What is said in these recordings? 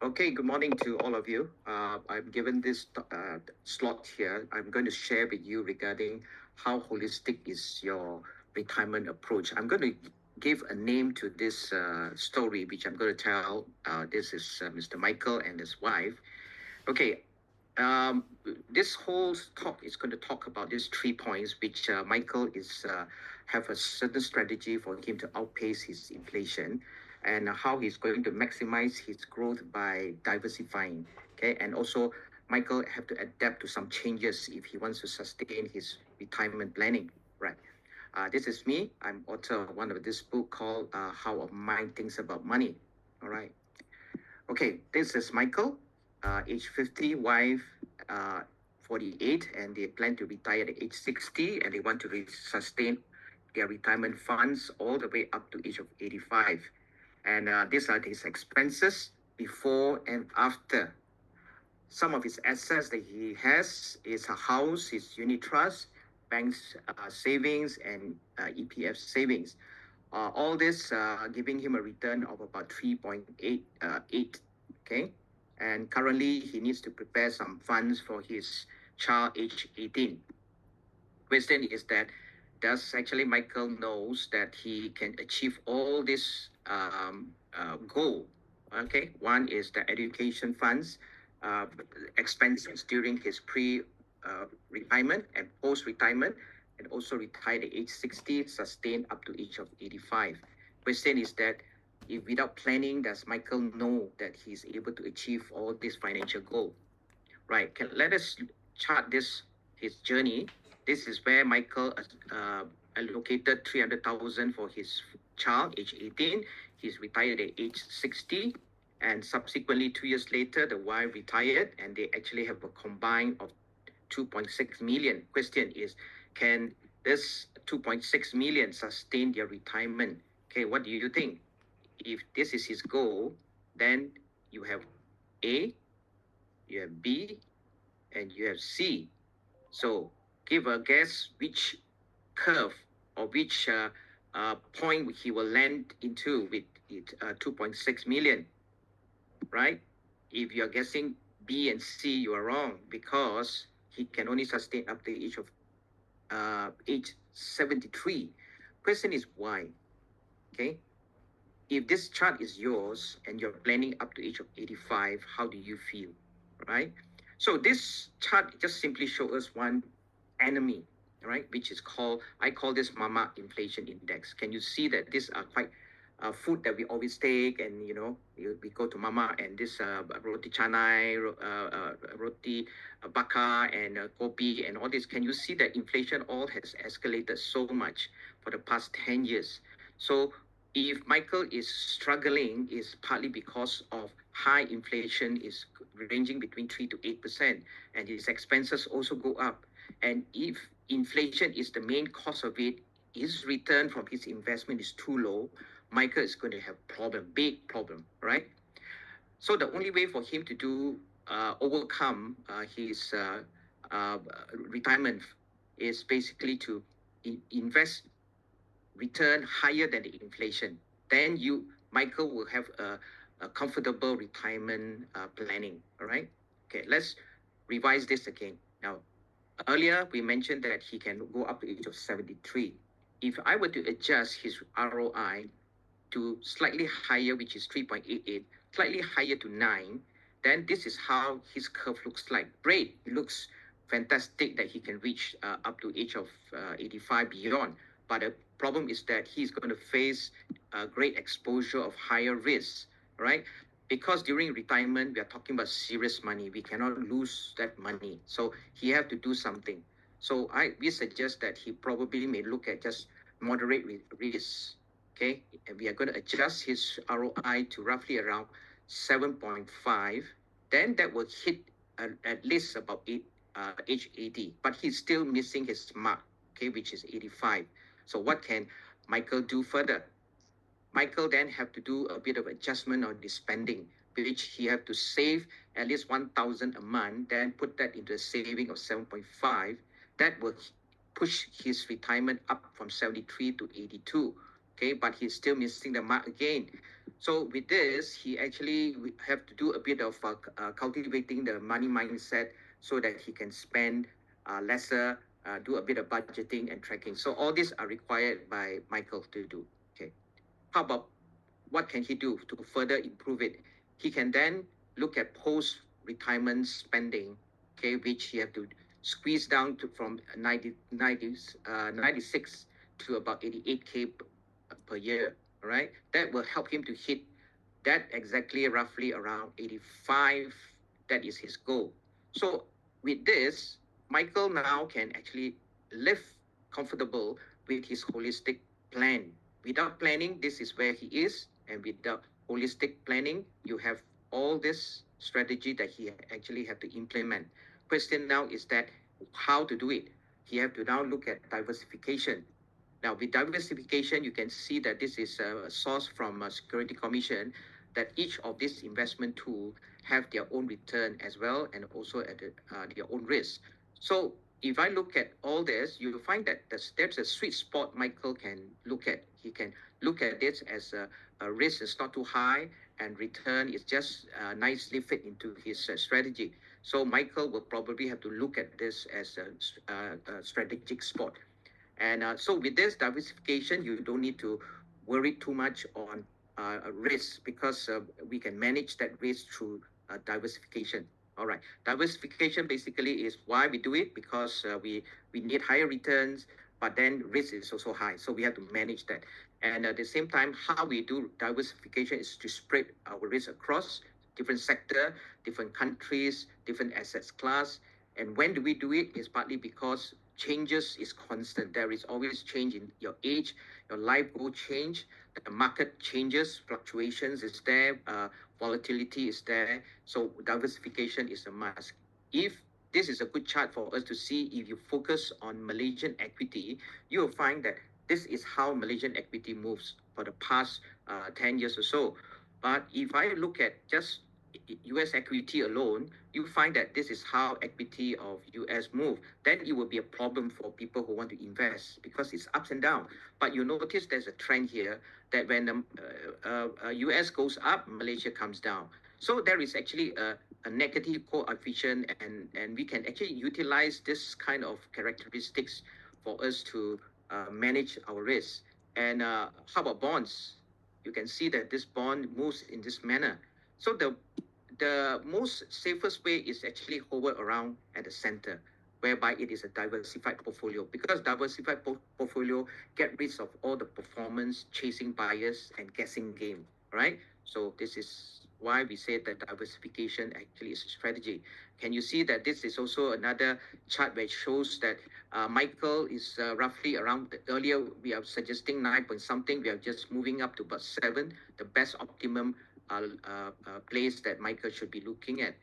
Okay, good morning to all of you. I'm given this slot here. I'm going to share with you regarding how holistic is your retirement approach. I'm going to give a name to this story, which I'm going to tell. This is Mr. Michael and his wife. Okay, um, this whole talk is going to talk about these 3 points, which Michael is have a certain strategy for him to outpace his inflation, and how he's going to maximize his growth by diversifying. Okay, and also Michael have to adapt to some changes if he wants to sustain his retirement planning. Right. This is me. I'm author of one of this book called "How a Mind Thinks About Money." All right. Okay, this is Michael, age 50, wife, 48, and they plan to retire at age 60, and they want to sustain their retirement funds all the way up to age of 85. And these are his expenses before and after. Some of his assets that he has is a house, his unit trust, banks savings, and EPF savings. All this giving him a return of about 3.88. Okay. And currently he needs to prepare some funds for his child age 18. Question is that does actually Michael knows that he can achieve all this goal? Okay. One is the education funds, uh, expenses during his retirement and post retirement, and also retired at age 60, sustained up to age of 85. Question is that if without planning, does Michael know that he's able to achieve all this financial goal? Right. Let us chart this his journey. This is where Michael allocated 300,000 for his child, age 18. He's retired at age 60. And subsequently, 2 years later, the wife retired, and they actually have a combined of 2.6 million. Question is, can this 2.6 million sustain their retirement? Okay, what do you think? If this is his goal, then you have A, you have B, and you have C. So give a guess which curve or which point he will land into with it 2.6 million, right? If you're guessing B and C, you are wrong because he can only sustain up to the age of age 73. Question is why? Okay. If this chart is yours and you're planning up to age of 85, how do you feel, right? So this chart just simply shows us one enemy, right, which is called, I call this mama inflation index. Can you see that these are quite food that we always take, and we go to mama, and this roti canai, roti bakar, and kopi, and all this. Can you see that inflation all has escalated so much for the past 10 years? So if Michael is struggling, is partly because of high inflation is ranging between 3 to 8%, and his expenses also go up. And if inflation is the main cause of it, his return from his investment is too low, Michael is going to have problem, big problem, right? So the only way for him to overcome his retirement is basically to invest return higher than the inflation. Then Michael, will have a comfortable retirement planning. All right. Okay, let's revise this again. Now, earlier we mentioned that he can go up to the age of 73. If I were to adjust his ROI to slightly higher, which is 3.88, slightly higher to 9, then this is how his curve looks like. Great. It looks fantastic that he can reach up to age of 85 beyond. But the problem is that he's going to face a great exposure of higher risks, right? Because during retirement, we are talking about serious money. We cannot lose that money. So he have to do something. So we suggest that he probably may look at just moderate risks. Okay, and we are going to adjust his ROI to roughly around 7.5. Then that will hit at least about age 80. But he's still missing his mark, okay, which is 85. So what can Michael do further? Michael then have to do a bit of adjustment on the spending, which he have to save at least 1,000 a month, then put that into a saving of 7.5. That will push his retirement up from 73 to 82. Okay, but he's still missing the mark again. So with this, he actually have to do a bit of cultivating the money mindset so that he can spend lesser, do a bit of budgeting and tracking. So all these are required by Michael to do. Okay. How about what can he do to further improve it? He can then look at post-retirement spending, okay, which he have to squeeze down to from 96 to about 88K per year, all right? That will help him to hit that exactly roughly around 85. That is his goal. So with this, Michael now can actually live comfortable with his holistic plan. Without planning, this is where he is, and without holistic planning, you have all this strategy that he actually have to implement. Question now is that how to do it. He have to now look at diversification. Now, with diversification, you can see that this is a source from a Security Commission, that each of these investment tool have their own return as well, and also at their own risk. So if I look at all this, you'll find that there's a sweet spot Michael can look at. He can look at this as a risk is not too high, and return is just nicely fit into his strategy. So Michael will probably have to look at this as a strategic spot. And so with this diversification, you don't need to worry too much on risk, because we can manage that risk through diversification. All right. Diversification basically is why we do it, because we need higher returns, but then risk is also high. So we have to manage that. And at the same time, how we do diversification is to spread our risk across different sector, different countries, different assets class. And when do we do it? Is partly because changes is constant. There is always change in your age, your life goal change, the market changes, fluctuations is there, volatility is there. So diversification is a must. If this is a good chart for us to see, if you focus on Malaysian equity, you will find that this is how Malaysian equity moves for the past 10 years or so. But if I look at just US equity alone, you find that this is how equity of US move. Then it will be a problem for people who want to invest, because it's ups and down. But you notice there's a trend here that when the US goes up, Malaysia comes down. So there is actually a negative coefficient, and we can actually utilize this kind of characteristics for us to manage our risk. And how about bonds? You can see that this bond moves in this manner. So the most safest way is actually hover around at the center, whereby it is a diversified portfolio, because diversified portfolio get rid of all the performance chasing bias and guessing game, right? So this is why we say that diversification actually is a strategy. Can you see that this is also another chart which shows that Michael is roughly around, earlier we are suggesting 9 point something, we are just moving up to about 7, the best optimum place that Michael should be looking at,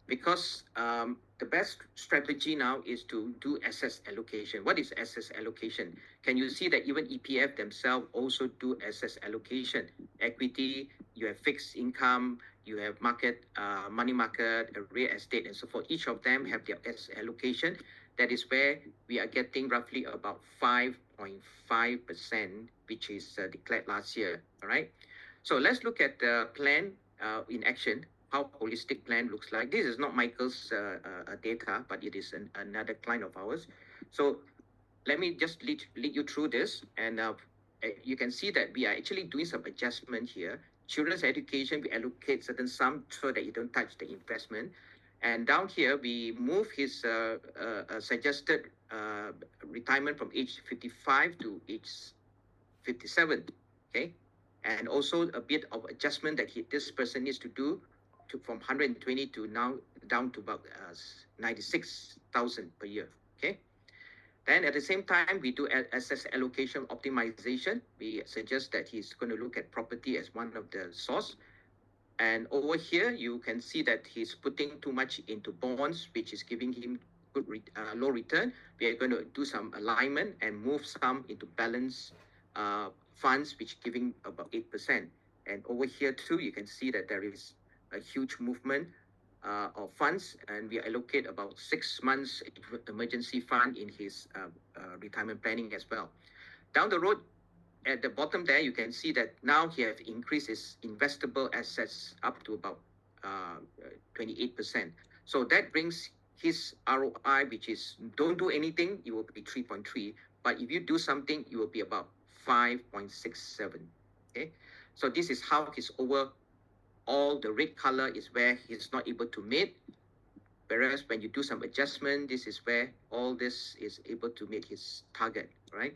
because the best strategy now is to do asset allocation. What is asset allocation? Can you see that even EPF themselves also do asset allocation? Equity, you have fixed income, you have market, money market, real estate, and so forth. Each of them have their asset allocation. That is where we are getting roughly about 5.5%, which is declared last year. All right. So let's look at the plan in action, how holistic plan looks like. This is not Michael's data, but it is another client of ours. So let me just lead you through this. And you can see that we are actually doing some adjustment here. Children's education, we allocate certain sum so that you don't touch the investment. And down here, we move his suggested retirement from age 55 to age 57, okay? And also a bit of adjustment that this person needs to do from 120 to now down to about 96,000 per year, okay? Then at the same time, we do asset allocation optimization. We suggest that he's going to look at property as one of the source. And over here, you can see that he's putting too much into bonds, which is giving him low return. We are going to do some alignment and move some into balance funds, which giving about 8%. And over here too, you can see that there is a huge movement of funds, and we allocate about 6 months emergency fund in his retirement planning as well. Down the road, at the bottom there, you can see that now he have increased his investable assets up to about 28%. So that brings his ROI, which is don't do anything, it will be 3.3. But if you do something, it will be about 5.67. Okay. So this is how his all the red color is where he's not able to meet. Whereas when you do some adjustment, this is where all this is able to meet his target, right?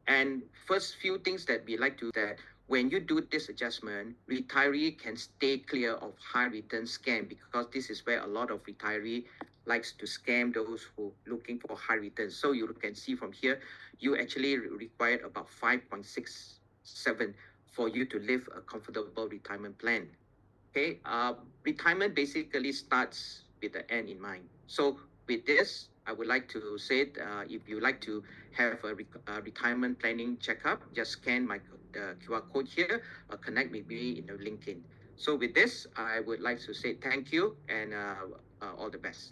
And first few things that we like to that when you do this adjustment, retiree can stay clear of high return scam because this is where a lot of retiree likes to scam those who looking for high returns. So you can see from here, you actually required about 5.67 for you to live a comfortable retirement plan. Okay, retirement basically starts with the end in mind. So with this, I would like to say, if you like to have a retirement planning checkup, just scan my QR code here, or connect with me in the LinkedIn. So with this, I would like to say thank you and all the best.